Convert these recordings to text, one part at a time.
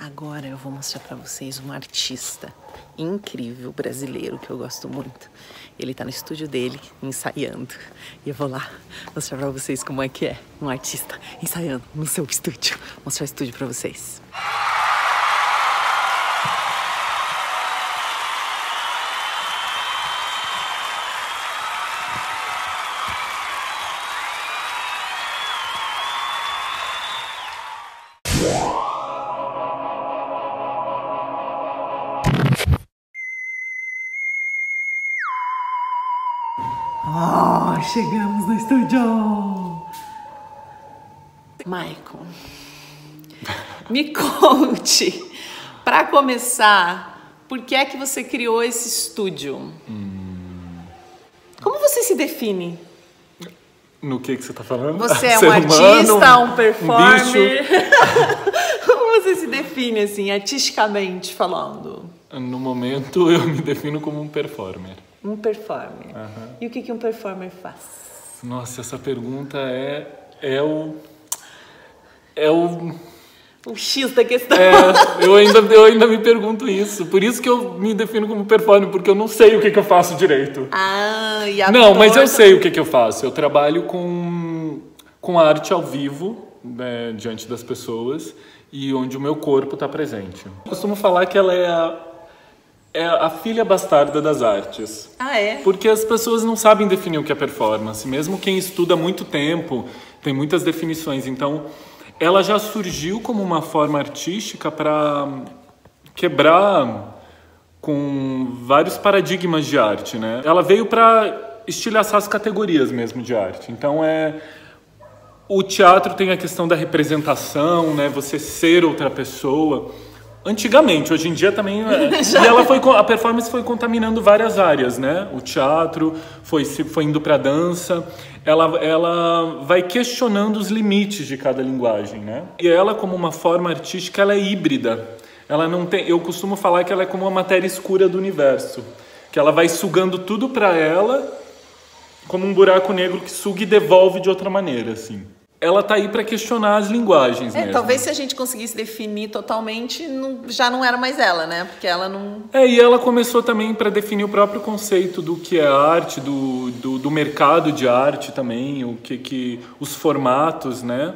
Agora eu vou mostrar pra vocês um artista incrível brasileiro que eu gosto muito. Ele tá no estúdio dele, ensaiando. E eu vou lá mostrar pra vocês como é que é um artista ensaiando no seu estúdio. Vou mostrar o estúdio pra vocês. Chegamos no estúdio! Michael, me conte, para começar, por que é que você criou esse estúdio? Como você se define? No que você tá falando? Você é um artista, um performer? Como você se define, assim, artisticamente falando? No momento, eu me defino como um performer. Um performer. E o que um performer faz? Nossa, essa pergunta é o X da questão. Eu ainda me pergunto isso. Por isso que eu me defino como performer, porque eu não sei o que eu faço direito. E a Não, mas eu sei o que eu faço. Eu trabalho com arte ao vivo, né, diante das pessoas, e onde o meu corpo está presente. Eu costumo falar que ela é a filha bastarda das artes. É? Porque as pessoas não sabem definir o que é performance. Mesmo quem estuda há muito tempo, tem muitas definições. Então, ela já surgiu como uma forma artística para quebrar com vários paradigmas de arte, né? Ela veio para estilhaçar as categorias mesmo de arte. Então, o teatro tem a questão da representação, né? Você ser outra pessoa. Antigamente, hoje em dia também... E a performance foi contaminando várias áreas, né? O teatro foi indo para a dança. Ela vai questionando os limites de cada linguagem, né? E ela, como uma forma artística, ela é híbrida. Ela não tem... Eu costumo falar que ela é como uma matéria escura do universo. Que ela vai sugando tudo para ela, como um buraco negro que suga e devolve de outra maneira, assim. Ela tá aí para questionar as linguagens mesmo. Talvez se a gente conseguisse definir totalmente, já não era mais ela, né? Porque ela não... E ela começou também para definir o próprio conceito do que é arte, do mercado de arte também, os formatos, né?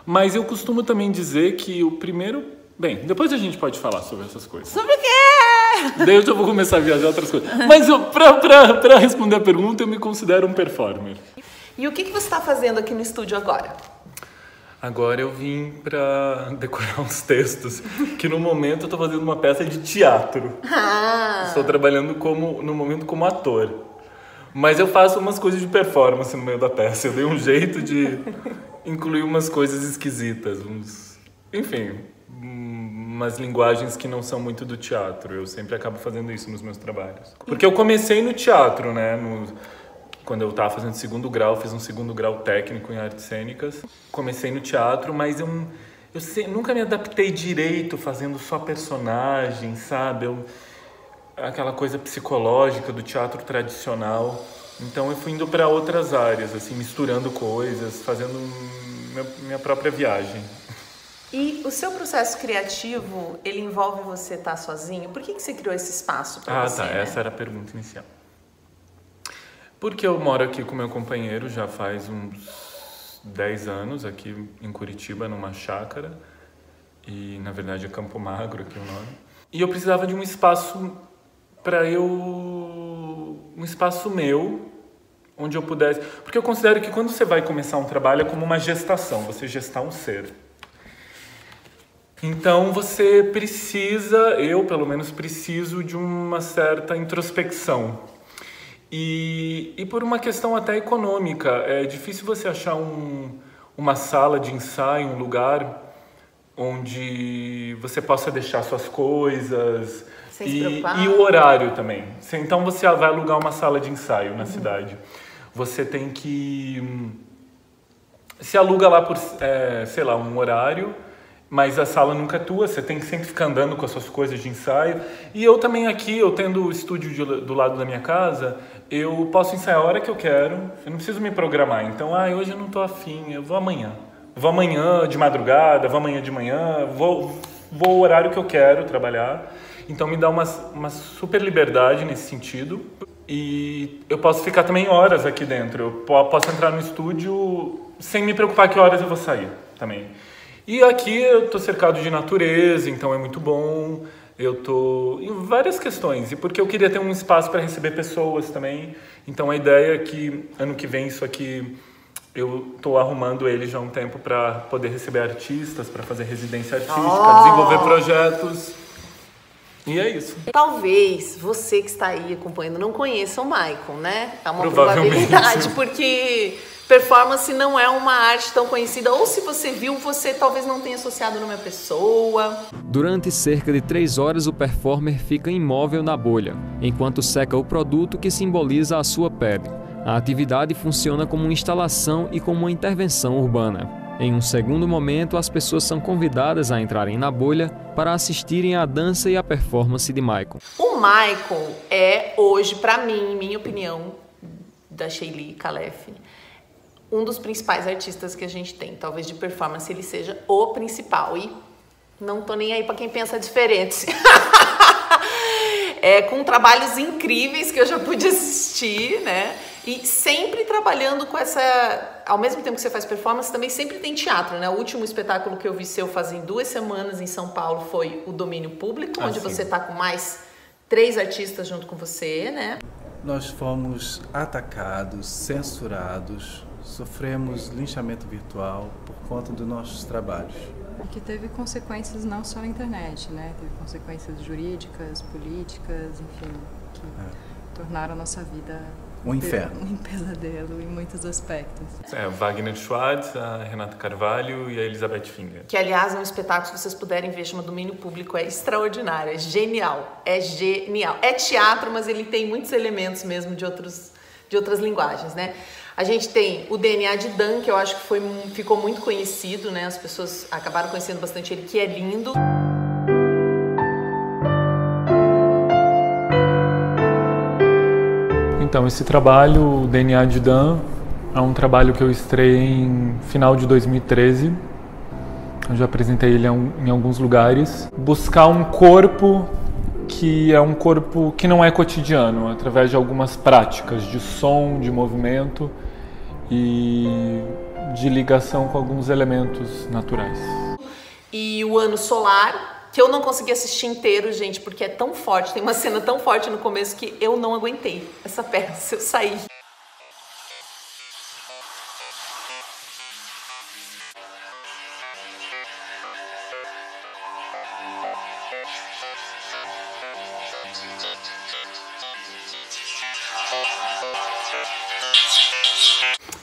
Mas eu costumo também dizer que o primeiro... Bem, depois a gente pode falar sobre essas coisas. Sobre o quê? Daí eu já vou começar a viajar outras coisas. Mas para responder a pergunta, eu me considero um performer. E o que você está fazendo aqui no estúdio agora? Agora eu vim para decorar uns textos, que no momento eu estou fazendo uma peça de teatro. Estou trabalhando no momento como ator. Mas eu faço umas coisas de performance no meio da peça. Eu dei um jeito de incluir umas coisas esquisitas, enfim, umas linguagens que não são muito do teatro. Eu sempre acabo fazendo isso nos meus trabalhos. Porque eu comecei no teatro, né? Quando eu estava fazendo segundo grau, fiz um segundo grau técnico em artes cênicas. Comecei no teatro, mas eu nunca me adaptei direito fazendo só personagem, sabe? Aquela coisa psicológica do teatro tradicional. Então eu fui indo para outras áreas, assim, misturando coisas, fazendo minha própria viagem. E o seu processo criativo, ele envolve você estar sozinho? Por que você criou esse espaço para você? Né? Essa era a pergunta inicial. Porque eu moro aqui com meu companheiro já faz uns 10 anos, aqui em Curitiba, numa chácara. E, na verdade, é Campo Magro aqui o nome. E eu precisava de um espaço um espaço meu, onde eu pudesse... Porque eu considero que quando você vai começar um trabalho é como uma gestação, você gestar um ser. Então você precisa, eu pelo menos preciso de uma certa introspecção. E por uma questão até econômica, é difícil você achar uma sala de ensaio, um lugar onde você possa deixar suas coisas e o horário também. Então você vai alugar uma sala de ensaio na cidade. Você tem que... Se aluga lá por, sei lá, um horário, mas a sala nunca é tua, você tem que sempre ficar andando com as suas coisas de ensaio. E eu também aqui, eu tendo o estúdio do lado da minha casa, eu posso ensaiar a hora que eu quero, eu não preciso me programar. Então, hoje eu não tô afim, eu vou amanhã. Vou amanhã de madrugada, vou amanhã de manhã, vou vou o horário que eu quero trabalhar. Então me dá uma super liberdade nesse sentido. E eu posso ficar também horas aqui dentro. Eu posso entrar no estúdio sem me preocupar que horas eu vou sair também. E aqui eu tô cercado de natureza, então é muito bom. Eu tô em várias questões. E porque eu queria ter um espaço para receber pessoas também. Então a ideia é que ano que vem isso aqui eu tô arrumando ele já há um tempo para poder receber artistas, para fazer residência artística, desenvolver projetos. E é isso. Talvez você que está aí acompanhando não conheça o Michael, né? É uma probabilidade, porque performance não é uma arte tão conhecida. Ou se você viu, você talvez não tenha associado o nome à pessoa. Durante cerca de 3 horas, o performer fica imóvel na bolha, enquanto seca o produto que simboliza a sua pele. A atividade funciona como uma instalação e como uma intervenção urbana. Em um segundo momento, as pessoas são convidadas a entrarem na bolha para assistirem à dança e à performance de Michael. O Michael é hoje, para mim, minha opinião, da Sheili Khalef, um dos principais artistas que a gente tem. Talvez de performance ele seja o principal. E não tô nem aí para quem pensa diferente. Com trabalhos incríveis que eu já pude assistir, né? E sempre trabalhando com essa... Ao mesmo tempo que você faz performance, também sempre tem teatro, né? O último espetáculo que eu vi seu fazer em 2 semanas em São Paulo foi o Domínio Público, onde você tá com mais 3 artistas junto com você, né? Nós fomos atacados, censurados, sofremos linchamento virtual por conta dos nossos trabalhos. Que teve consequências não só na internet, né? Teve consequências jurídicas, políticas, enfim, que tornaram a nossa vida um inferno. Um pesadelo em muitos aspectos. Wagner Schwartz, a Renata Carvalho e a Elizabeth Finger. Que, aliás, é um espetáculo, se vocês puderem ver, chama Domínio Público, é extraordinário, é genial, é genial. É teatro, mas ele tem muitos elementos mesmo de outras linguagens, né? A gente tem o DNA de Dan, que eu acho que ficou muito conhecido, né? As pessoas acabaram conhecendo bastante ele, que é lindo. Então, esse trabalho, o DNA de Dan, é um trabalho que eu estreiei em final de 2013. Eu já apresentei ele em alguns lugares. Buscar um corpo que é um corpo que não é cotidiano, através de algumas práticas de som, de movimento e de ligação com alguns elementos naturais. E o Ano Solar, que eu não consegui assistir inteiro, gente, porque é tão forte, tem uma cena tão forte no começo que eu não aguentei essa peça, eu saí.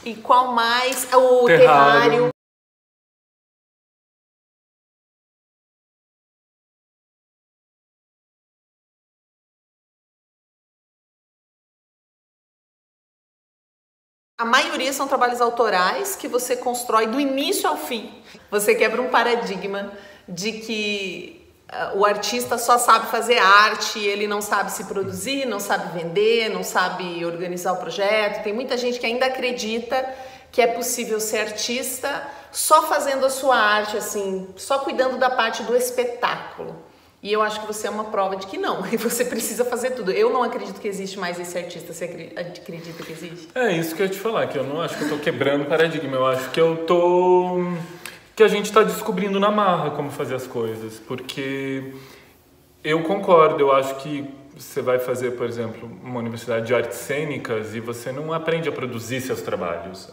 E qual mais? O Terrário. A maioria são trabalhos autorais que você constrói do início ao fim. Você quebra um paradigma de que o artista só sabe fazer arte, ele não sabe se produzir, não sabe vender, não sabe organizar o projeto. Tem muita gente que ainda acredita que é possível ser artista só fazendo a sua arte, assim, só cuidando da parte do espetáculo. E eu acho que você é uma prova de que não, e você precisa fazer tudo. Eu não acredito que existe mais esse artista, você acredita que existe? É isso que eu ia te falar, que eu não acho que eu tô quebrando paradigma, eu acho que que a gente está descobrindo na marra como fazer as coisas, porque eu concordo, eu acho que você vai fazer, por exemplo, uma universidade de artes cênicas e você não aprende a produzir seus trabalhos.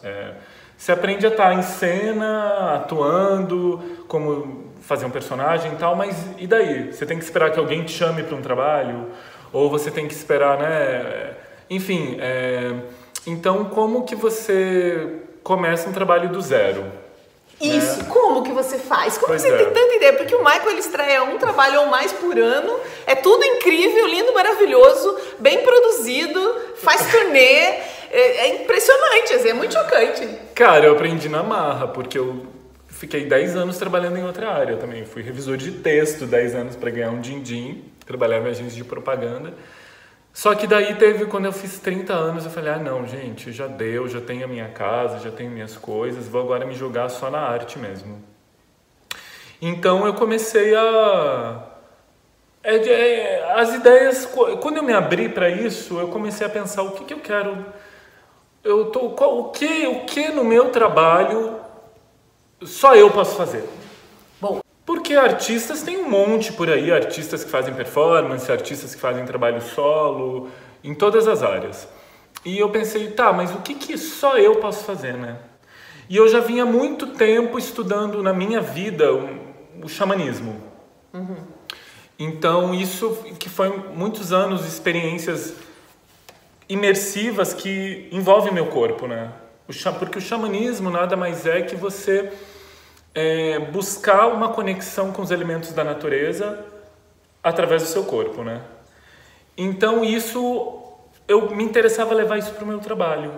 Você aprende a estar em cena, atuando, como fazer um personagem e tal, mas e daí? Você tem que esperar que alguém te chame para um trabalho? Ou você tem que esperar, né? Enfim, então como que você começa um trabalho do zero? Isso, como que você faz? Como você tem tanta ideia? Porque o Michael, ele estreia um trabalho ou mais por ano, é tudo incrível, lindo, maravilhoso, bem produzido, faz turnê, é impressionante, assim, é muito chocante. Cara, eu aprendi na marra, porque eu fiquei 10 anos trabalhando em outra área também. Fui revisor de texto 10 anos para ganhar um din-din, trabalhava em agência de propaganda. Só que daí quando eu fiz 30 anos, eu falei, não, gente, já deu, já tenho a minha casa, já tenho minhas coisas, vou agora me jogar só na arte mesmo. Então eu comecei as ideias, quando eu me abri para isso, eu comecei a pensar o que eu quero, o que no meu trabalho só eu posso fazer. Bom, porque artistas tem um monte por aí, artistas que fazem performance, artistas que fazem trabalho solo, em todas as áreas. E eu pensei, tá, mas o que só eu posso fazer, né? E eu já vinha há muito tempo estudando na minha vida o xamanismo. Então, isso que foi muitos anos de experiências imersivas que envolvem meu corpo, né? Porque o xamanismo nada mais é que você buscar uma conexão com os elementos da natureza através do seu corpo, né? Então, eu me interessava levar isso para o meu trabalho.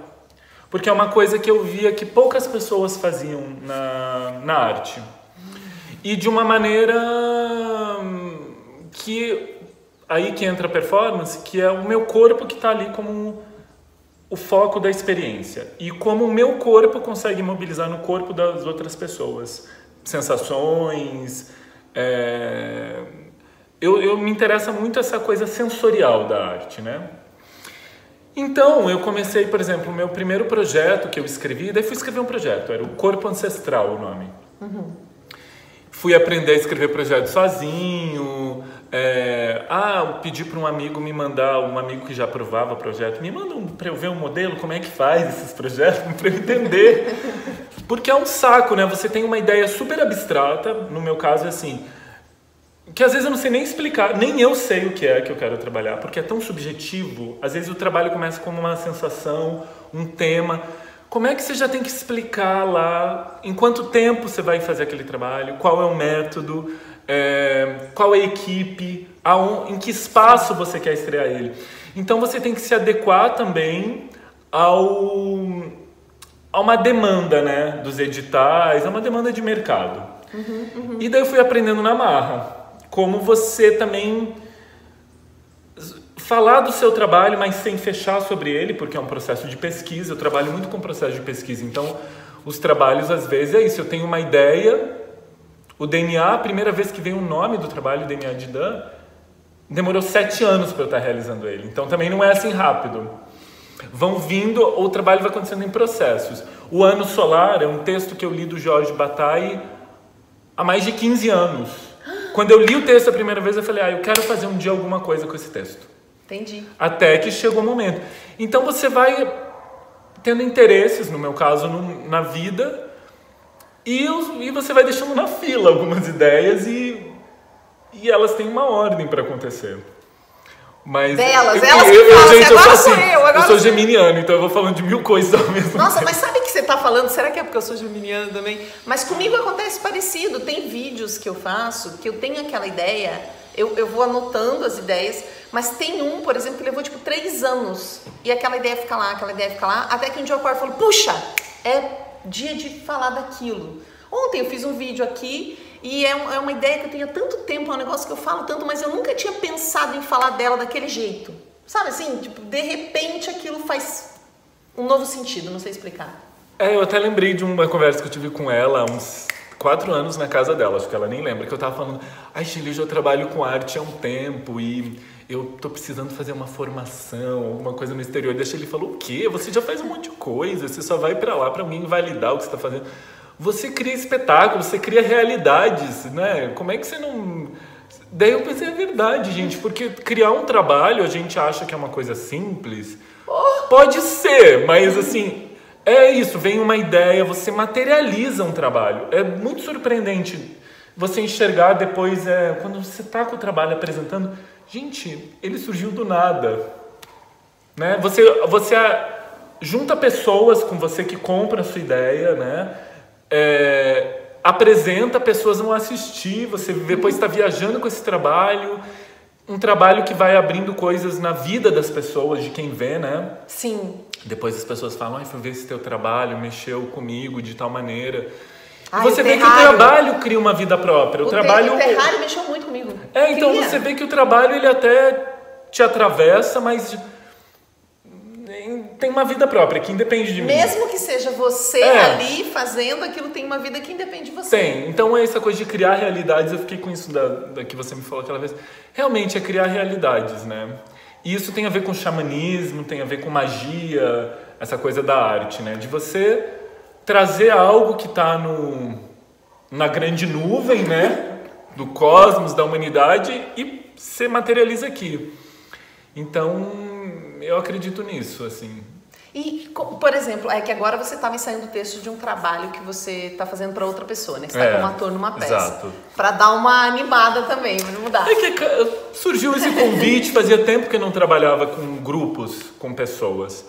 Porque é uma coisa que eu via que poucas pessoas faziam na arte. E de uma maneira aí que entra a performance, que é o meu corpo que está ali como o foco da experiência. E como o meu corpo consegue mobilizar no corpo das outras pessoas. Sensações. Eu me interessa muito essa coisa sensorial da arte, né? Então, eu comecei, por exemplo, o meu primeiro projeto que eu escrevi, daí fui escrever um projeto, era o Corpo Ancestral o nome. Fui aprender a escrever projeto sozinho, pedi para um amigo me mandar, um amigo que já aprovava o projeto, me manda para eu ver um modelo, como é que faz esses projetos, para eu entender. Porque é um saco, né? Você tem uma ideia super abstrata, no meu caso é assim, que às vezes eu não sei nem explicar, nem eu sei o que eu quero trabalhar, porque é tão subjetivo. Às vezes o trabalho começa como uma sensação, um tema. Como é que você já tem que explicar lá em quanto tempo você vai fazer aquele trabalho, qual é o método, qual é a equipe, em que espaço você quer estrear ele. Então você tem que se adequar também a uma demanda, né, dos editais, a uma demanda de mercado. E daí eu fui aprendendo na marra. Como você também falar do seu trabalho, mas sem fechar sobre ele, porque é um processo de pesquisa. Eu trabalho muito com processo de pesquisa, então os trabalhos às vezes é isso. Eu tenho uma ideia, o DNA, a primeira vez que veio o nome do trabalho, o DNA de Dan, demorou 7 anos para eu estar realizando ele. Então também não é assim rápido. Vão vindo, o trabalho vai acontecendo em processos. O Ano Solar é um texto que eu li do Jorge Bataille há mais de 15 anos. Quando eu li o texto a primeira vez, eu falei, eu quero fazer um dia alguma coisa com esse texto. Entendi. Até que chegou o momento. Então você vai tendo interesses, no meu caso, na vida, e você vai deixando na fila algumas ideias e elas têm uma ordem para acontecer. Mas elas que falam, gente, agora sou assim, eu sou geminiano, então eu vou falando de 1000 coisas ao mesmo tempo. Nossa, mas sabe o que você tá falando? Será que é porque eu sou geminiano também? Mas comigo acontece parecido. Tem vídeos que eu faço, que eu tenho aquela ideia, eu vou anotando as ideias, mas tem um, por exemplo, que levou tipo 3 anos. E aquela ideia fica lá, até que um dia eu acordo e falo, puxa, é dia de falar daquilo. Ontem eu fiz um vídeo aqui e é uma ideia que eu tenho há tanto tempo, é um negócio que eu falo tanto, mas eu nunca tinha pensado em falar dela daquele jeito. Sabe assim, tipo, de repente aquilo faz um novo sentido, não sei explicar. Eu até lembrei de uma conversa que eu tive com ela há uns 4 anos na casa dela, acho que ela nem lembra, que eu tava falando, Shirley, eu trabalho com arte há um tempo e eu tô precisando fazer uma formação, alguma coisa no exterior. Deixa ele falou, o quê? Você já faz um monte de coisa, você só vai pra lá pra alguém validar o que você tá fazendo. Você cria espetáculos, você cria realidades, né? Como é que você não... Daí eu pensei, é verdade, gente, porque criar um trabalho, a gente acha que é uma coisa simples. Pode ser, mas assim, é isso, vem uma ideia, você materializa um trabalho. É muito surpreendente você enxergar depois, quando você tá com o trabalho apresentando, gente, ele surgiu do nada, né? Você junta pessoas com você que compram a sua ideia, né? Apresenta, pessoas vão assistir, você depois está viajando com esse trabalho, um trabalho que vai abrindo coisas na vida das pessoas, de quem vê, né? Sim. Depois as pessoas falam, fui ver esse teu trabalho, mexeu comigo de tal maneira. Você vê que o trabalho cria uma vida própria. O Terrário mexeu muito comigo. Então você vê que o trabalho ele até te atravessa, mas tem uma vida própria, que independe de mim. Mesmo que seja você ali fazendo aquilo, tem uma vida que independe de você. Tem. Então, essa coisa de criar realidades, eu fiquei com isso da que você me falou aquela vez. Realmente, é criar realidades, né? E isso tem a ver com xamanismo, tem a ver com magia, essa coisa da arte, né? De você trazer algo que está na grande nuvem, né? Do cosmos, da humanidade, e se materializa aqui. Então, eu acredito nisso, assim. E, por exemplo, é que agora você estava ensaiando o texto de um trabalho que você está fazendo para outra pessoa, né? Que você está como ator numa peça. Exato. Para dar uma animada também, para mudar. É que surgiu esse convite, fazia tempo que eu não trabalhava com grupos, com pessoas.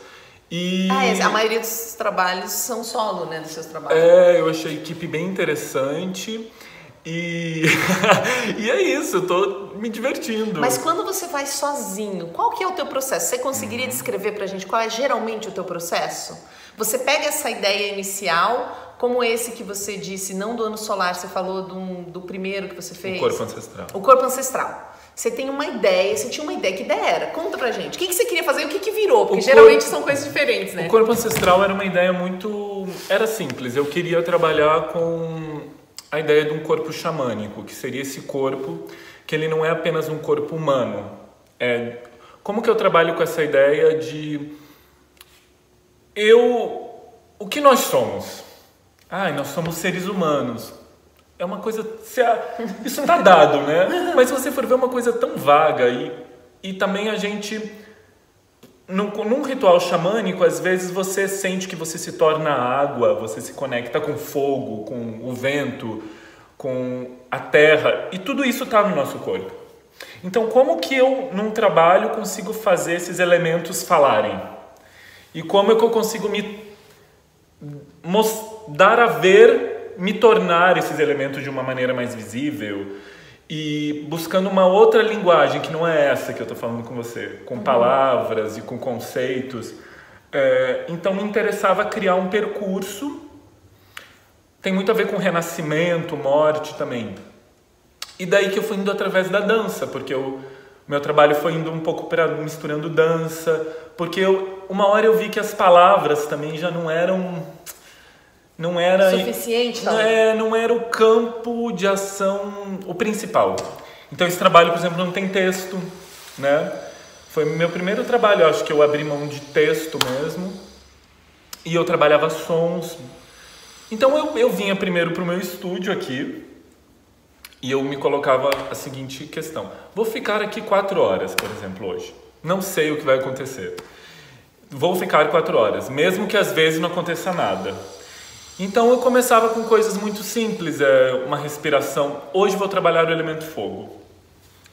E... a maioria dos trabalhos são solo, né? Dos seus trabalhos. Eu achei a equipe bem interessante. E é isso, eu tô me divertindo. Mas quando você vai sozinho, qual que é o teu processo? Você conseguiria descrever pra gente qual é geralmente o teu processo? Você pega essa ideia inicial, como esse que você disse, não do ano solar, você falou do primeiro que você fez. O corpo ancestral. O corpo ancestral. Você tem uma ideia, você tinha uma ideia, que ideia era? Conta pra gente. O que você queria fazer e o que virou? Porque geralmente são coisas diferentes, né? O corpo ancestral era uma ideia era simples. Eu queria trabalhar com a ideia de um corpo xamânico, que seria esse corpo que ele não é apenas um corpo humano. Como que eu trabalho com essa ideia de o que nós somos? Nós somos seres humanos. É uma coisa, isso tá dado, né? Mas se você for ver uma coisa tão vaga e também a gente num ritual xamânico, às vezes você sente que você se torna água, você se conecta com fogo, com o vento, com a terra, e tudo isso está no nosso corpo. Então, como que eu, num trabalho, consigo fazer esses elementos falarem? E como é que eu consigo me dar a ver, me tornar esses elementos de uma maneira mais visível? E buscando uma outra linguagem, que não é essa que eu estou falando com você, com palavras e com conceitos. Então me interessava criar um percurso, tem muito a ver com renascimento, morte também. E daí que eu fui indo através da dança, porque meu trabalho foi indo um pouco misturando dança, porque uma hora eu vi que as palavras também já não era suficiente, não era o campo de ação o principal. Então esse trabalho, por exemplo, não tem texto, né? Foi meu primeiro trabalho, acho que eu abri mão de texto mesmo, e eu trabalhava sons. Então eu vinha primeiro para o meu estúdio aqui e eu me colocava a seguinte questão: vou ficar aqui 4 horas, por exemplo, hoje. Não sei o que vai acontecer. Vou ficar 4 horas, mesmo que às vezes não aconteça nada. Então eu começava com coisas muito simples, uma respiração. Hoje vou trabalhar o elemento fogo.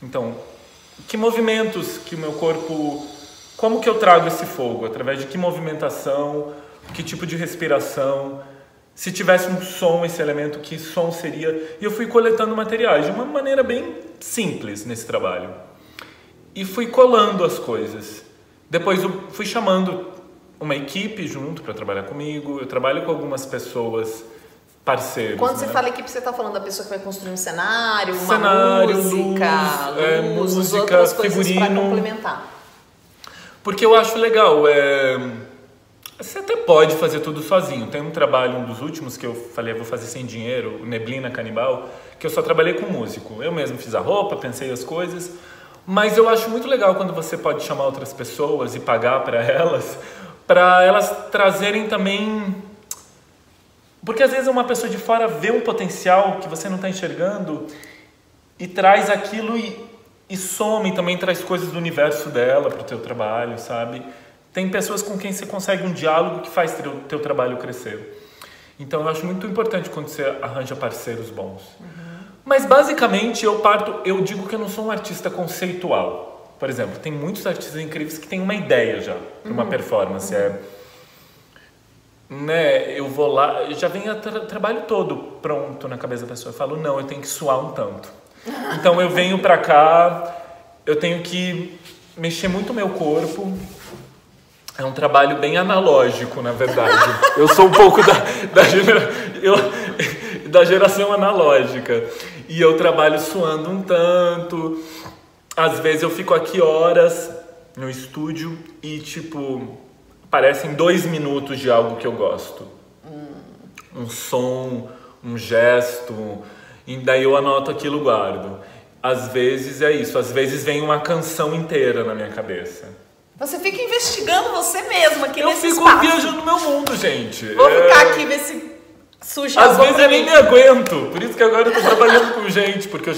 Então, que movimentos que o meu corpo... Como que eu trago esse fogo? Através de que movimentação? Que tipo de respiração? Se tivesse um som, esse elemento, que som seria? E eu fui coletando materiais de uma maneira bem simples nesse trabalho. E fui colando as coisas. Depois eu fui chamando uma equipe junto para trabalhar comigo. Eu trabalho com algumas pessoas, parceiros. Quando você fala equipe, você está falando da pessoa que vai construir um cenário, uma música, outras coisas para complementar. Porque eu acho legal, você até pode fazer tudo sozinho. Tem um trabalho, um dos últimos que eu falei, eu vou fazer sem dinheiro, o Neblina Canibal, que eu só trabalhei com músico. Eu mesmo fiz a roupa, pensei as coisas, mas eu acho muito legal quando você pode chamar outras pessoas e pagar para elas trazerem também... Porque às vezes uma pessoa de fora vê um potencial que você não está enxergando e traz aquilo e some, também traz coisas do universo dela para o teu trabalho, sabe? Tem pessoas com quem você consegue um diálogo que faz o teu trabalho crescer. Então eu acho muito importante quando você arranja parceiros bons. Mas basicamente eu digo que eu não sou um artista conceitual. Por exemplo, tem muitos artistas incríveis que têm uma ideia já para uma performance. Eu vou lá, já vem o trabalho todo pronto na cabeça da pessoa. Eu falo, não, eu tenho que suar um tanto. Então eu venho pra cá, eu tenho que mexer muito o meu corpo. É um trabalho bem analógico, na verdade. Eu sou um pouco da geração analógica. E eu trabalho suando um tanto. Às vezes eu fico aqui horas no estúdio e, parecem 2 minutos de algo que eu gosto. Um som, um gesto, e daí eu anoto aquilo e guardo. Às vezes é isso, às vezes vem uma canção inteira na minha cabeça. Você fica investigando você mesmo aqui nesse espaço. Eu fico viajando no meu mundo, gente. Vou ficar aqui, ver se surge Às vezes eu nem me aguento, por isso que agora eu tô trabalhando com gente, porque eu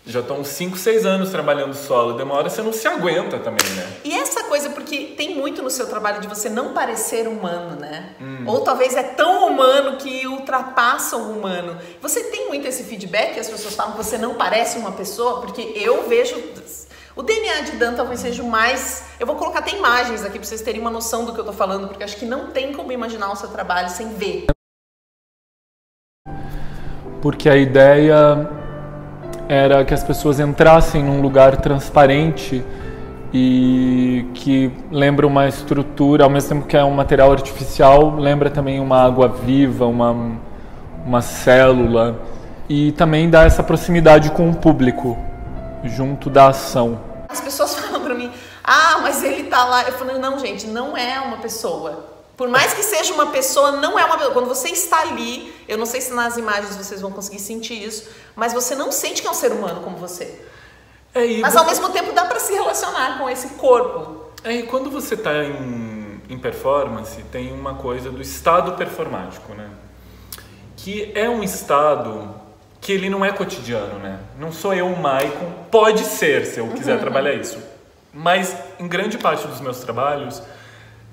já tô uns 5, 6 anos trabalhando solo. Demora, você não se aguenta também, né? E essa coisa, porque tem muito no seu trabalho de você não parecer humano, né? Ou talvez é tão humano que ultrapassa o humano. Você tem muito esse feedback que as pessoas falam que você não parece uma pessoa? Porque eu vejo... O DNA de Dan talvez seja o mais... Eu vou colocar até imagens aqui pra vocês terem uma noção do que eu tô falando, porque acho que não tem como imaginar o seu trabalho sem ver. Porque a ideia era que as pessoas entrassem num lugar transparente e que lembra uma estrutura, ao mesmo tempo que é um material artificial, lembra também uma água viva, uma célula, e também dá essa proximidade com o público, junto da ação. As pessoas falam pra mim, mas ele tá lá. Eu falo, não, gente, não é uma pessoa. Por mais que seja uma pessoa, não é uma pessoa. Quando você está ali, eu não sei se nas imagens vocês vão conseguir sentir isso, mas você não sente que é um ser humano como você. Mas ao mesmo tempo dá para se relacionar com esse corpo. E quando você está em performance, tem uma coisa do estado performático, né? Que é um estado que ele não é cotidiano, né? Não sou eu, Maicon. Pode ser, se eu quiser trabalhar isso. Mas em grande parte dos meus trabalhos,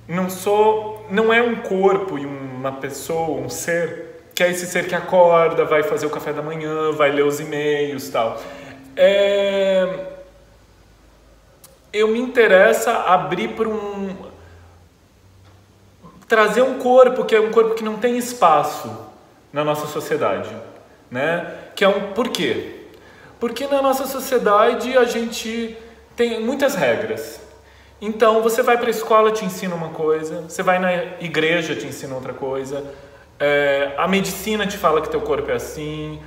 não é um corpo e uma pessoa, um ser, que é esse ser que acorda, vai fazer o café da manhã, vai ler os e-mails e tal. Eu me interessa abrir para trazer um corpo que é um corpo que não tem espaço na nossa sociedade, né? Por quê? Porque na nossa sociedade a gente tem muitas regras. Então, você vai para a escola, te ensina uma coisa, você vai na igreja, te ensina outra coisa, a medicina te fala que teu corpo é assim,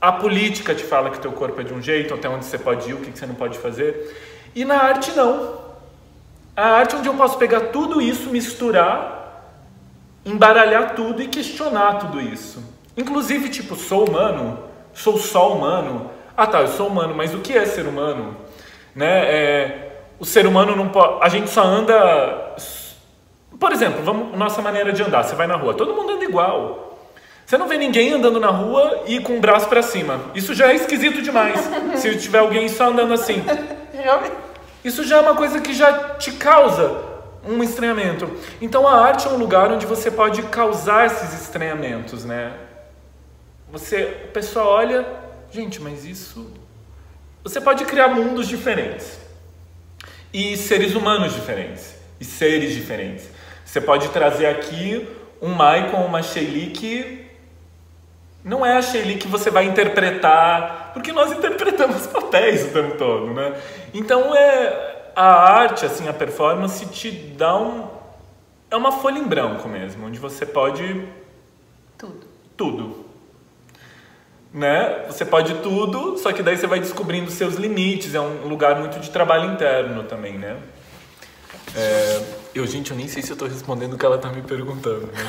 a política te fala que teu corpo é de um jeito, até onde você pode ir, o que você não pode fazer. E na arte, não. A arte é onde eu posso pegar tudo isso, misturar, embaralhar tudo e questionar tudo isso. Inclusive, tipo, sou humano? Sou só humano? Eu sou humano, mas o que é ser humano? Né? O ser humano não pode... A gente só anda... Por exemplo, nossa maneira de andar. Você vai na rua, todo mundo anda igual. Você não vê ninguém andando na rua e com o braço pra cima. Isso já é esquisito demais. Se tiver alguém só andando assim. Isso já é uma coisa que já te causa um estranhamento. Então a arte é um lugar onde você pode causar esses estranhamentos, né? A pessoa olha... Gente, mas isso... Você pode criar mundos diferentes. E seres humanos diferentes. E seres diferentes. Você pode trazer aqui um Maicon, uma Sheili que não é a Sheili que você vai interpretar, porque nós interpretamos papéis o tempo todo, né? Então a arte, assim, a performance te dá é uma folha em branco mesmo, onde você pode tudo. Né? Você pode tudo, só que daí você vai descobrindo seus limites, é um lugar muito de trabalho interno também, né? Eu nem sei se eu tô respondendo o que ela tá me perguntando. Mas...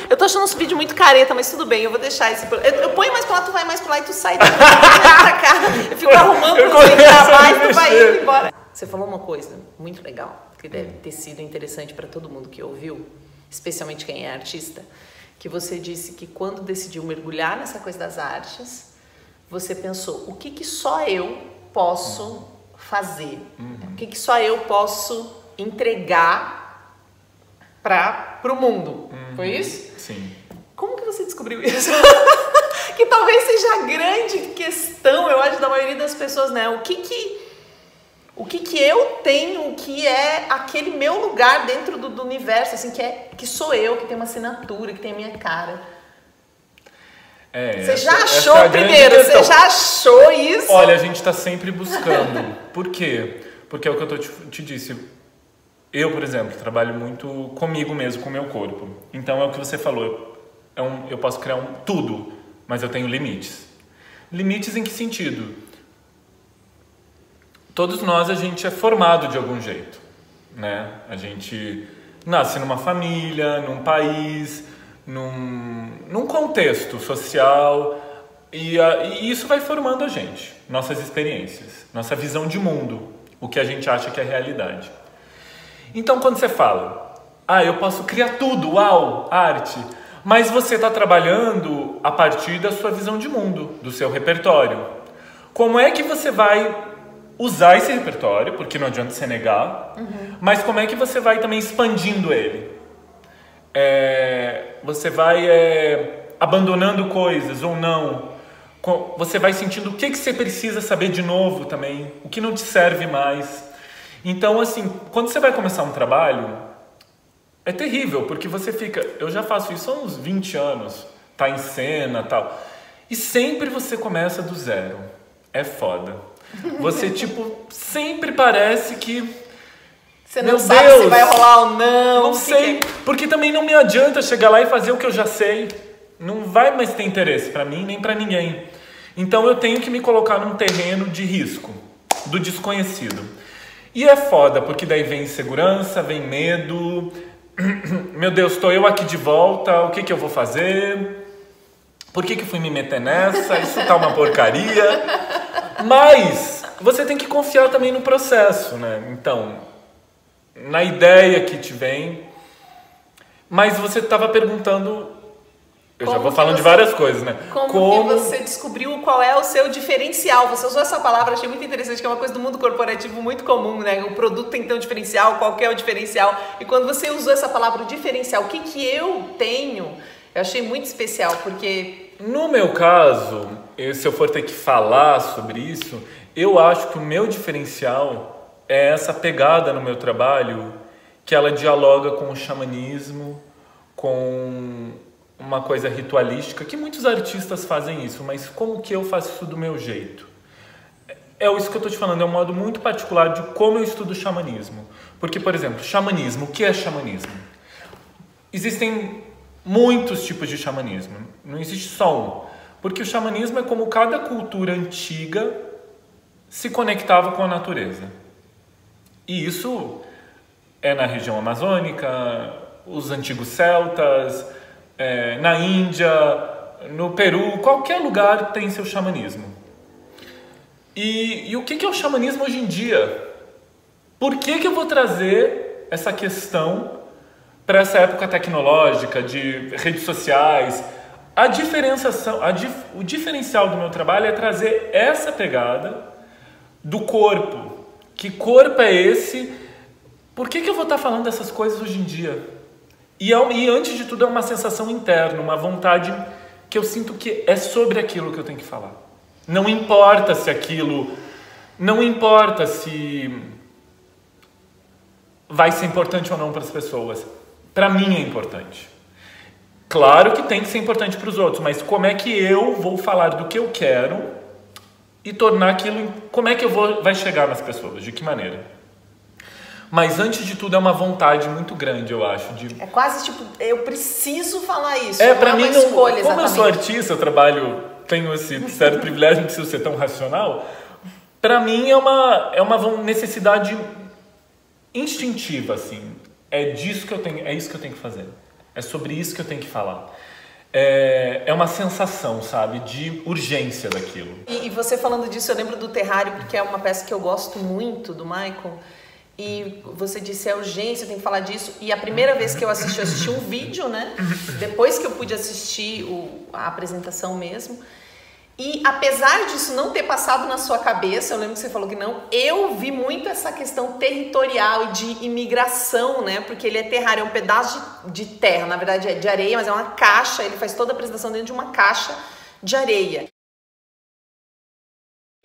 eu tô achando esse vídeo muito careta, mas tudo bem, eu vou deixar esse... Eu ponho mais pra lá, tu vai mais pra lá e tu sai daqui, pra cá. Eu fico arrumando você pra mais, tu vai indo embora. Você falou uma coisa muito legal, que deve ter sido interessante pra todo mundo que ouviu, especialmente quem é artista, que você disse que quando decidiu mergulhar nessa coisa das artes, você pensou, o que só eu posso fazer? O que só eu posso entregar pro mundo? Foi isso? Sim. Como que você descobriu isso? Que talvez seja a grande questão, eu acho, da maioria das pessoas, né? O que eu tenho, que é aquele meu lugar dentro do universo, assim, que sou eu, que tem uma assinatura, que tem a minha cara. Você já achou primeiro? Você já achou isso? Olha, a gente está sempre buscando. Por quê? Porque é o que eu te disse. Eu, por exemplo, trabalho muito comigo mesmo, com o meu corpo. Então é o que você falou. Eu posso criar tudo, mas eu tenho limites. Limites em que sentido? todos nós, a gente é formado de algum jeito, né? A gente nasce numa família, num país, num contexto social, e isso vai formando a gente, nossas experiências, nossa visão de mundo, o que a gente acha que é realidade. Então, quando você fala, eu posso criar tudo, uau, arte, mas você está trabalhando a partir da sua visão de mundo, do seu repertório. Como é que você vai usar esse repertório, porque não adianta você negar, mas como é que você vai também expandindo ele? Você vai abandonando coisas ou não? Você vai sentindo o que você precisa saber de novo também, o que não te serve mais. Então, assim, quando você vai começar um trabalho, é terrível, porque você fica... Eu já faço isso há uns 20 anos, tá em cena e tal, e sempre você começa do zero. É foda. Você, tipo, sempre parece que... Você não sabe se vai rolar ou não. Não sei, porque também não me adianta chegar lá e fazer o que eu já sei. Não vai mais ter interesse pra mim, nem pra ninguém. Então eu tenho que me colocar num terreno de risco, do desconhecido. E é foda, porque daí vem insegurança, vem medo. Meu Deus, estou eu aqui de volta, o que eu vou fazer? Por que fui me meter nessa? Isso tá uma porcaria. Mas você tem que confiar também no processo, né? Então, na ideia que te vem. Mas você estava perguntando... Eu já vou falando de várias coisas, né? Como que você descobriu qual é o seu diferencial? Você usou essa palavra, achei muito interessante, que é uma coisa do mundo corporativo muito comum, né? O produto tem que ter um diferencial, qual que é o diferencial? E quando você usou essa palavra, o diferencial, o que eu tenho? Eu achei muito especial, porque... No meu caso, se eu for ter que falar sobre isso, eu acho que o meu diferencial é essa pegada no meu trabalho, que ela dialoga com o xamanismo, com uma coisa ritualística, que muitos artistas fazem isso, mas como que eu faço isso do meu jeito? É isso que eu estou te falando, é um modo muito particular de como eu estudo o xamanismo. Porque, por exemplo, xamanismo, o que é xamanismo? Existem muitos tipos de xamanismo, não existe só um. Porque o xamanismo é como cada cultura antiga se conectava com a natureza. E isso é na região amazônica, os antigos celtas, na Índia, no Peru, qualquer lugar tem seu xamanismo. E o que é o xamanismo hoje em dia? Por que eu vou trazer essa questão para essa época tecnológica, de redes sociais? O diferencial do meu trabalho é trazer essa pegada do corpo. Que corpo é esse? Por que eu vou estar falando dessas coisas hoje em dia? E antes de tudo é uma sensação interna, uma vontade que eu sinto que é sobre aquilo que eu tenho que falar. Não importa se aquilo... Não importa se vai ser importante ou não para as pessoas. Para mim é importante. Claro que tem que ser importante para os outros, mas como é que eu vou falar do que eu quero e tornar aquilo... Como é que vai chegar nas pessoas? De que maneira? Mas antes de tudo é uma vontade muito grande, eu acho. É quase tipo, eu preciso falar isso. Para mim, escolha, como exatamente. eu sou artista, eu tenho esse certo privilégio, não preciso ser tão racional. Para mim é uma necessidade instintiva, assim. É isso que eu tenho que fazer. É sobre isso que eu tenho que falar. É uma sensação, sabe, de urgência daquilo. E você falando disso, eu lembro do Terrário, porque é uma peça que eu gosto muito, do Michael. E você disse, é urgência, eu tenho que falar disso. E a primeira vez que eu assisti um vídeo, né? Depois que eu pude assistir a apresentação mesmo. E apesar disso não ter passado na sua cabeça, eu lembro que você falou que não, eu vi muito essa questão territorial e de imigração, né? Porque ele é terrário, é um pedaço de terra, na verdade é de areia, mas é uma caixa, ele faz toda a apresentação dentro de uma caixa de areia.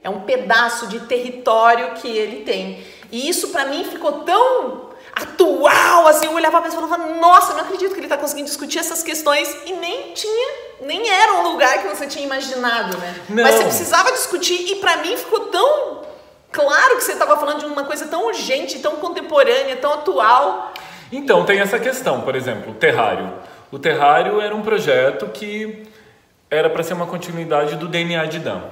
É um pedaço de território que ele tem. E isso pra mim ficou tão atual, assim, eu olhava pra pessoa e falava, nossa, eu não acredito que ele tá conseguindo discutir essas questões e nem era um lugar que você tinha imaginado, né? Não. Mas você precisava discutir e pra mim ficou tão claro que você tava falando de uma coisa tão urgente, tão contemporânea, tão atual. Então, tem essa questão, por exemplo, o Terrário. O Terrário era um projeto que era para ser uma continuidade do DNA de Dan.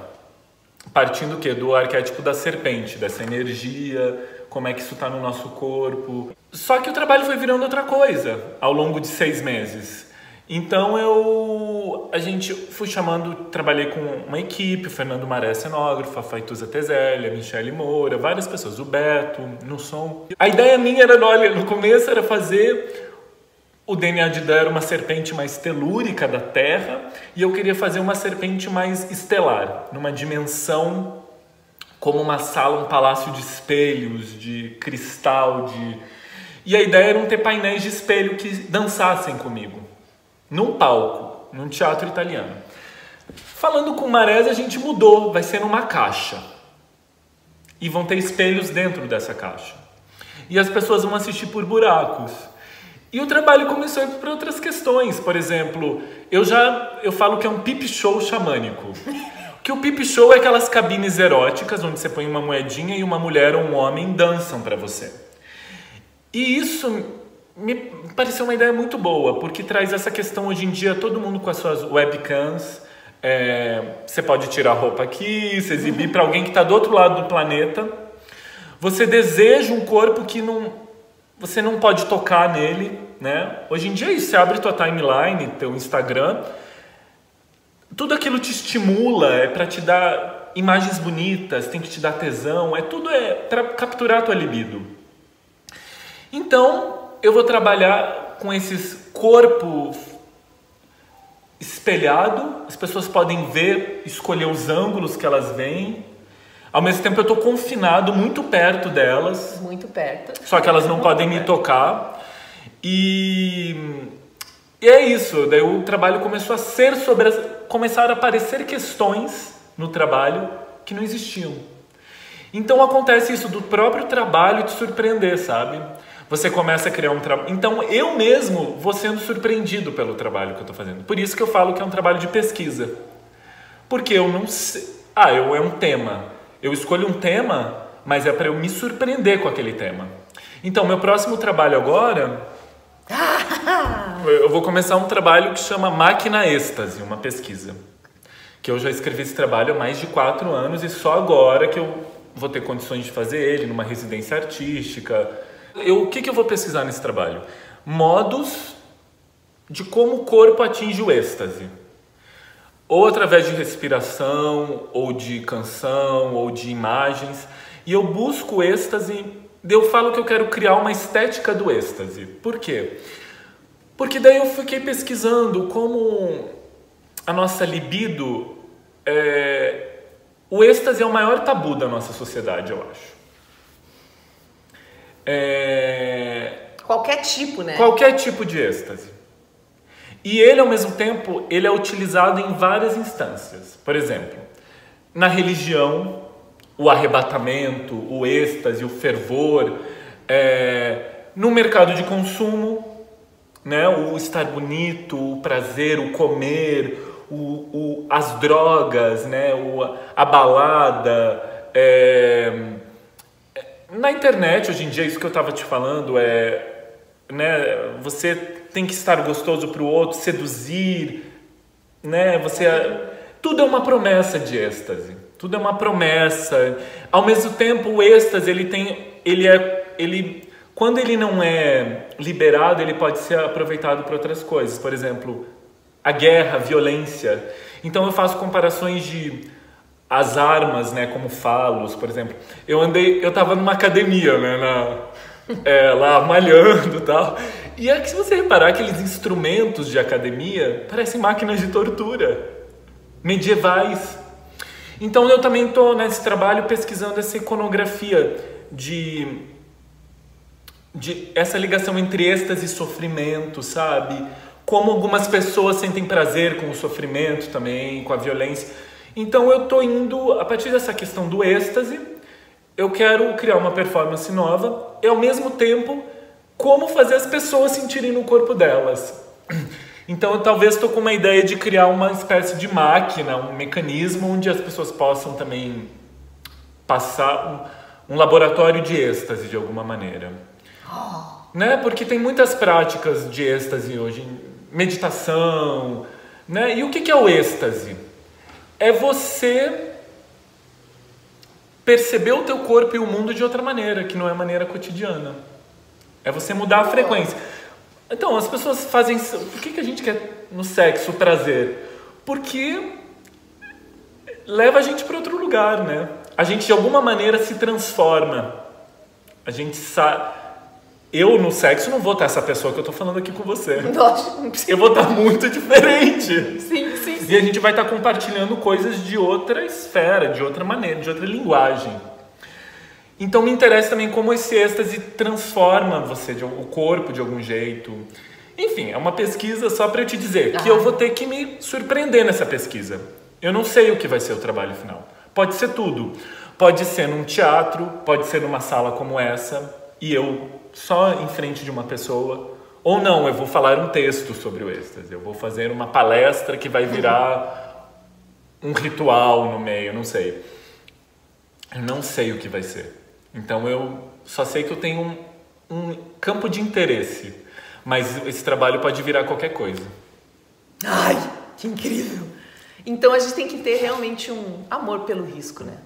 partindo o quê? Do arquétipo da serpente, dessa energia, como é que isso está no nosso corpo. Só que o trabalho foi virando outra coisa ao longo de 6 meses. Então trabalhei com uma equipe, o Fernando Maré, cenógrafo, a Faituza Tezelli, a Michele Moura, várias pessoas, o Beto, no som. A ideia minha era, olha, no começo era fazer o DNA de Dan, era uma serpente mais telúrica da Terra, e eu queria fazer uma serpente mais estelar, numa dimensão como uma sala, um palácio de espelhos, de cristal, E a ideia era ter painéis de espelho que dançassem comigo, num palco, num teatro italiano. Falando com o Marés, a gente mudou, vai ser numa caixa. E vão ter espelhos dentro dessa caixa. E as pessoas vão assistir por buracos. E o trabalho começou a ir para outras questões. Por exemplo, eu falo que é um peep show xamânico. Que o peep show é aquelas cabines eróticas onde você põe uma moedinha e uma mulher ou um homem dançam para você. E isso me pareceu uma ideia muito boa, porque traz essa questão hoje em dia, todo mundo com as suas webcams, você pode tirar a roupa aqui, se exibir para alguém que está do outro lado do planeta. Você deseja um corpo que você não pode tocar nele, né? Hoje em dia isso, você abre tua timeline, teu Instagram, tudo aquilo te estimula, é para te dar imagens bonitas, tem que te dar tesão, tudo para capturar a tua libido. Então, eu vou trabalhar com esses corpos espelhado, as pessoas podem ver, escolher os ângulos que elas veem. Ao mesmo tempo eu estou confinado muito perto delas. Muito perto. Só que elas não podem me tocar. E é isso. Daí o trabalho começou a ser começaram a aparecer questões no trabalho que não existiam. Então acontece isso do próprio trabalho te surpreender, sabe? Você começa a criar um trabalho. Então eu mesmo vou sendo surpreendido pelo trabalho que eu estou fazendo. Por isso que eu falo que é um trabalho de pesquisa. Porque eu não sei. É um tema. Eu escolho um tema, mas é para eu me surpreender com aquele tema. Então, meu próximo trabalho agora, eu vou começar um trabalho que chama Máquina Êxtase, uma pesquisa. Que eu já escrevi esse trabalho há mais de 4 anos e só agora que eu vou ter condições de fazer ele numa residência artística. O que eu vou pesquisar nesse trabalho? Modos de como o corpo atinge o êxtase. Ou através de respiração, ou de canção, ou de imagens. E eu busco o êxtase, eu falo que eu quero criar uma estética do êxtase. Por quê? Porque daí eu fiquei pesquisando como a nossa libido... O êxtase é o maior tabu da nossa sociedade, eu acho. Qualquer tipo, né? Qualquer tipo de êxtase. E ele, ao mesmo tempo, ele é utilizado em várias instâncias. Por exemplo, na religião, o arrebatamento, o êxtase, o fervor. No mercado de consumo, né? O estar bonito, o prazer, o comer, as drogas, né? A balada. Na internet, hoje em dia, isso que eu estava te falando, né? Você tem que estar gostoso para o outro, seduzir, né? Tudo é uma promessa de êxtase. Tudo é uma promessa. Ao mesmo tempo, o êxtase, quando ele não é liberado, ele pode ser aproveitado para outras coisas. Por exemplo, a guerra, a violência. Então eu faço comparações de as armas, né, como falos, por exemplo. Eu estava numa academia, né, lá malhando e tal. E é que se você reparar, aqueles instrumentos de academia parecem máquinas de tortura, medievais. Então eu também estou nesse trabalho pesquisando essa iconografia de essa ligação entre êxtase e sofrimento, sabe? Como algumas pessoas sentem prazer com o sofrimento também, com a violência. Então eu estou indo, a partir dessa questão do êxtase, eu quero criar uma performance nova e ao mesmo tempo como fazer as pessoas sentirem no corpo delas. Então eu talvez estou com uma ideia de criar uma espécie de máquina, um mecanismo onde as pessoas possam também passar um laboratório de êxtase de alguma maneira. Né? Porque tem muitas práticas de êxtase hoje, meditação, né? E o que é o êxtase? É você perceber o teu corpo e o mundo de outra maneira, que não é a maneira cotidiana. É você mudar a frequência. Então, as pessoas fazem... Por que a gente quer no sexo prazer? Porque leva a gente para outro lugar, né? A gente, de alguma maneira, se transforma. A gente sabe... Eu, no sexo, não vou estar essa pessoa que eu tô falando aqui com você. Eu vou estar muito diferente. Sim, sim, sim. E a gente vai estar compartilhando coisas de outra esfera, de outra maneira, de outra linguagem. Então me interessa também como esse êxtase transforma você, o corpo de algum jeito. Enfim, é uma pesquisa só para eu te dizer que eu vou ter que me surpreender nessa pesquisa. Eu não sei o que vai ser o trabalho final. Pode ser tudo. Pode ser num teatro, pode ser numa sala como essa, e eu só em frente de uma pessoa. Ou não, eu vou falar um texto sobre o êxtase. Eu vou fazer uma palestra que vai virar um ritual no meio, eu não sei. Eu não sei o que vai ser. Então eu só sei que eu tenho um campo de interesse. Mas esse trabalho pode virar qualquer coisa. Ai, que incrível! Então a gente tem que ter realmente um amor pelo risco, né?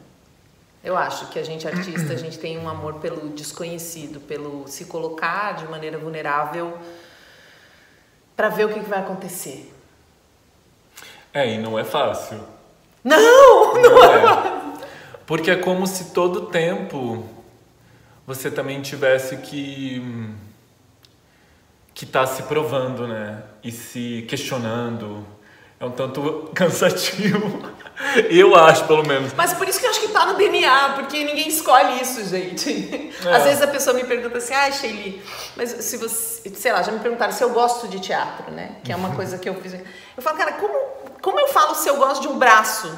Eu acho que a gente artista, a gente tem um amor pelo desconhecido, pelo se colocar de maneira vulnerável para ver o que vai acontecer. E não é fácil. Não é. Porque é como se todo tempo você também tivesse que tá se provando, né? E se questionando. É um tanto cansativo. Eu acho, pelo menos. Mas por isso que eu acho que tá no DNA, porque ninguém escolhe isso, gente. Às vezes a pessoa me pergunta assim, Sheili, mas se você... Sei lá, já me perguntaram se eu gosto de teatro, né? Que é uma coisa que eu fiz. Eu falo, cara, como eu falo se eu gosto de um braço?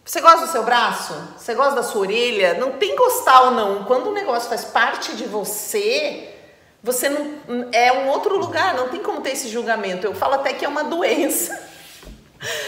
Você gosta do seu braço? Você gosta da sua orelha? Não tem gostar ou não. Quando um negócio faz parte de você, você não... É um outro lugar, não tem como ter esse julgamento. Eu falo até que é uma doença.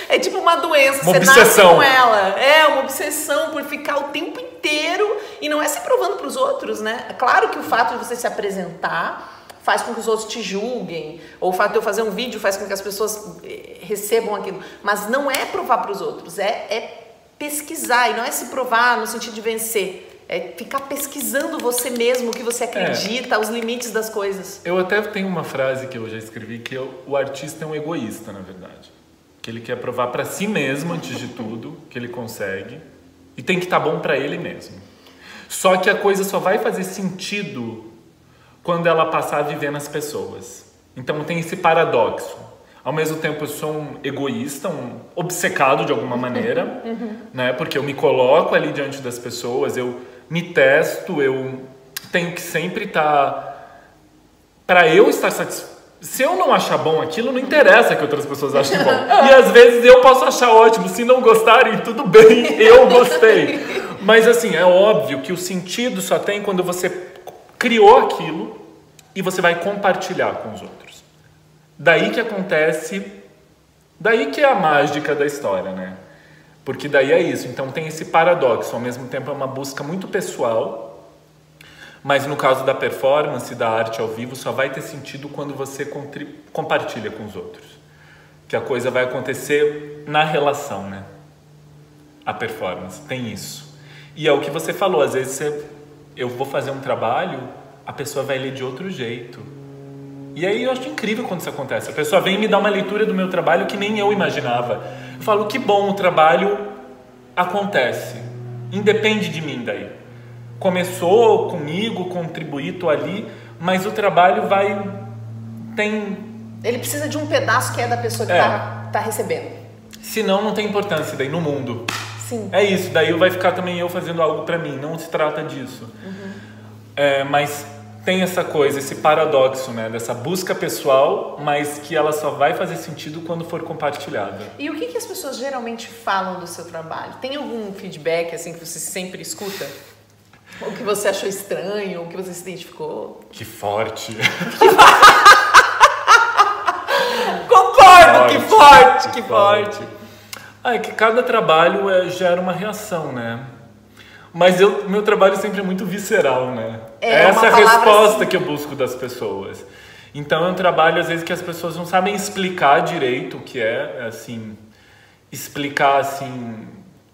É tipo uma doença, uma você obsessão. nasce com ela. É uma obsessão por ficar o tempo inteiro e não é se provando para os outros, né? É claro que o fato de você se apresentar faz com que os outros te julguem, ou o fato de eu fazer um vídeo faz com que as pessoas recebam aquilo, mas não é provar para os outros, é pesquisar, e não é se provar no sentido de vencer, é ficar pesquisando você mesmo, o que você acredita, os limites das coisas. Eu até tenho uma frase que eu já escrevi, que o artista é um egoísta, na verdade. Que ele quer provar para si mesmo, antes de tudo, que ele consegue. E tem que estar bom para ele mesmo. Só que a coisa só vai fazer sentido quando ela passar a viver nas pessoas. Então tem esse paradoxo. Ao mesmo tempo eu sou um egoísta, um obcecado de alguma maneira, né? Porque eu me coloco ali diante das pessoas, eu me testo, eu tenho que sempre estar... Para eu estar satisfeito. Se eu não achar bom aquilo, não interessa que outras pessoas achem bom. E às vezes eu posso achar ótimo. Se não gostarem, tudo bem, eu gostei. Mas assim, é óbvio que o sentido só tem quando você criou aquilo e você vai compartilhar com os outros. Daí que acontece... Daí que é a mágica da história, né? Porque daí é isso. Então tem esse paradoxo. Ao mesmo tempo é uma busca muito pessoal... Mas no caso da performance, da arte ao vivo, só vai ter sentido quando você compartilha com os outros. Que a coisa vai acontecer na relação, né? A performance, tem isso. E é o que você falou, às vezes eu vou fazer um trabalho, a pessoa vai ler de outro jeito. E aí eu acho incrível quando isso acontece. A pessoa vem me dar uma leitura do meu trabalho que nem eu imaginava. Eu falo, que bom, o trabalho acontece. Independe de mim daí. Começou comigo, contribuí, tô ali, mas o trabalho Ele precisa de um pedaço que é da pessoa que tá recebendo. Senão não tem importância daí no mundo. Sim. É isso, daí vai ficar também eu fazendo algo pra mim, não se trata disso. Mas tem essa coisa, esse paradoxo, né, dessa busca pessoal, mas que ela só vai fazer sentido quando for compartilhada. E o que as pessoas geralmente falam do seu trabalho? Tem algum feedback assim que você sempre escuta? O que você achou estranho, o que você se identificou? Que forte! Concordo, que forte! É que cada trabalho gera uma reação, né? Mas meu trabalho sempre é muito visceral, né? Essa é a resposta que eu busco das pessoas. Então é um trabalho, às vezes, que as pessoas não sabem explicar direito o que é, assim... Explicar, assim...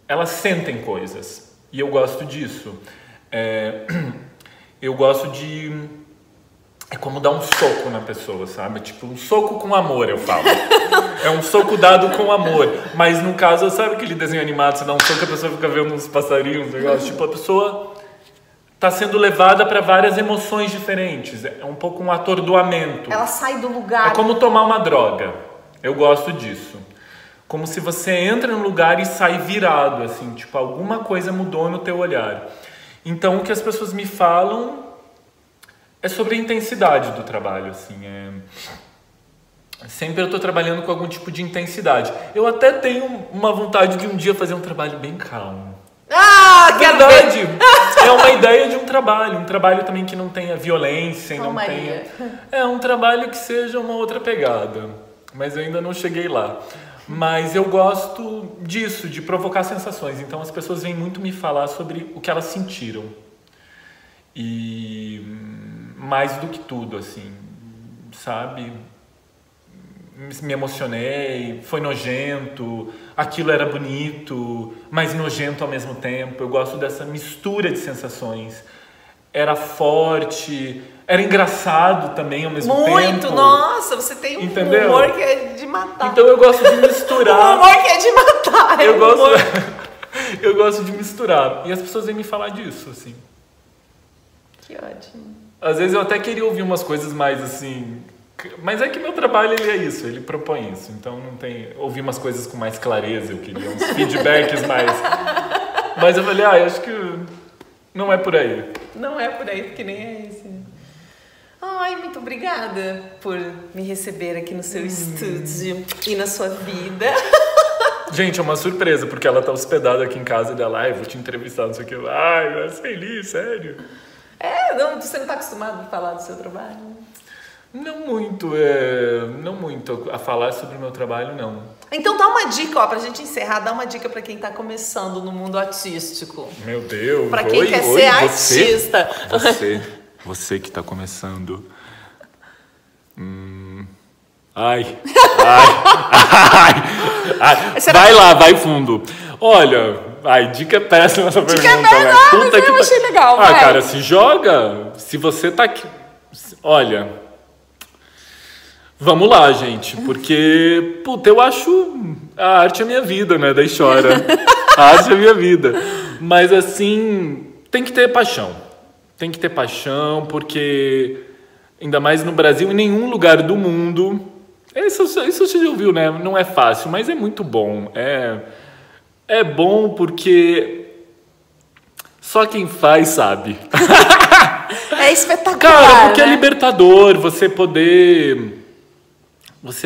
Elas sentem coisas. E eu gosto disso. Eu gosto de... É como dar um soco na pessoa, sabe? Tipo, um soco com amor, eu falo. É um soco dado com amor. Mas no caso, sabe aquele desenho animado, você dá um soco e a pessoa fica vendo uns passarinhos, negócio? Tipo, a pessoa tá sendo levada para várias emoções diferentes. É um pouco um atordoamento. Ela sai do lugar. É como tomar uma droga. Eu gosto disso. Como se você entra num lugar e sai virado, assim. Tipo, alguma coisa mudou no teu olhar. Então, o que as pessoas me falam é sobre a intensidade do trabalho, assim. Sempre eu tô trabalhando com algum tipo de intensidade. Eu até tenho uma vontade de um dia fazer um trabalho bem calmo. Ah, que verdade! É uma ideia de um trabalho também que não tenha violência, não tenha... É um trabalho que seja uma outra pegada, mas eu ainda não cheguei lá. Mas eu gosto disso, de provocar sensações. Então as pessoas vêm muito me falar sobre o que elas sentiram. E mais do que tudo, assim, sabe? Me emocionei, foi nojento, aquilo era bonito, mas nojento ao mesmo tempo. Eu gosto dessa mistura de sensações. Era forte, era engraçado também ao mesmo tempo. Muito, nossa, você tem um humor que é de matar. Então eu gosto de misturar. Um humor que é de matar. Eu gosto de misturar. E as pessoas vêm me falar disso, assim. Que ótimo. Às vezes eu até queria ouvir umas coisas mais assim... Mas é que meu trabalho ele é isso, ele propõe isso. Então não tem... Ouvir umas coisas com mais clareza, eu queria uns feedbacks mais... Mas eu falei, eu acho que não é por aí. Não é por aí, porque nem é esse. Ai, muito obrigada por me receber aqui no seu estúdio e na sua vida. Gente, é uma surpresa, porque ela tá hospedada aqui em casa dela. Vou te entrevistar, não sei o que. Ai, feliz, sério. Não, você não tá acostumado a falar do seu trabalho? Não muito a falar sobre o meu trabalho, não. Então dá uma dica, pra gente encerrar, dá uma dica pra quem tá começando no mundo artístico. Meu Deus, pra quem quer ser artista. Você que tá começando. Vai lá, vai fundo. Olha, dica péssima essa pergunta. Dica péssima, mas eu achei legal, vai. Cara, se joga. Se você tá aqui... Olha... Vamos lá, gente, porque, eu acho a arte é minha vida, né? Daí chora. A arte é minha vida. Mas, assim, tem que ter paixão. Tem que ter paixão, porque, ainda mais no Brasil, em nenhum lugar do mundo... Isso você já ouviu, né? Não é fácil, mas é muito bom. É bom porque só quem faz sabe. É espetacular, cara, porque né? É libertador você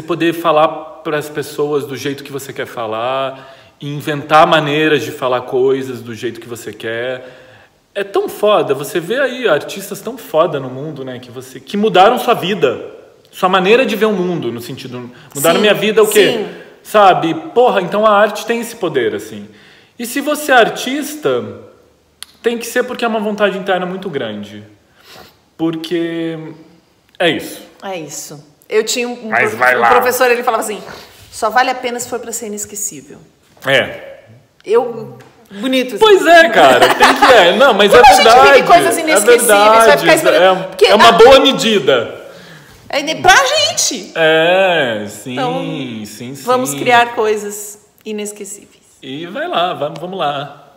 poder falar para as pessoas do jeito que você quer falar, e inventar maneiras de falar coisas do jeito que você quer. É tão foda, você vê aí artistas tão foda no mundo, né, que mudaram sua vida, sua maneira de ver o mundo, no sentido, mudaram minha vida, o quê? Sim. Sabe? Então a arte tem esse poder, assim. E se você é artista, tem que ser porque é uma vontade interna muito grande. Porque é isso. É isso. Eu tinha um professor, ele falava assim, só vale a pena se for pra ser inesquecível. Bonito. Assim. Pois é, cara, tem que Não, mas é verdade. A gente vive coisas inesquecíveis, vai ficar esperando. É uma boa medida. Pra gente. Sim, então, sim. Vamos criar coisas inesquecíveis. E vai lá, vamos lá.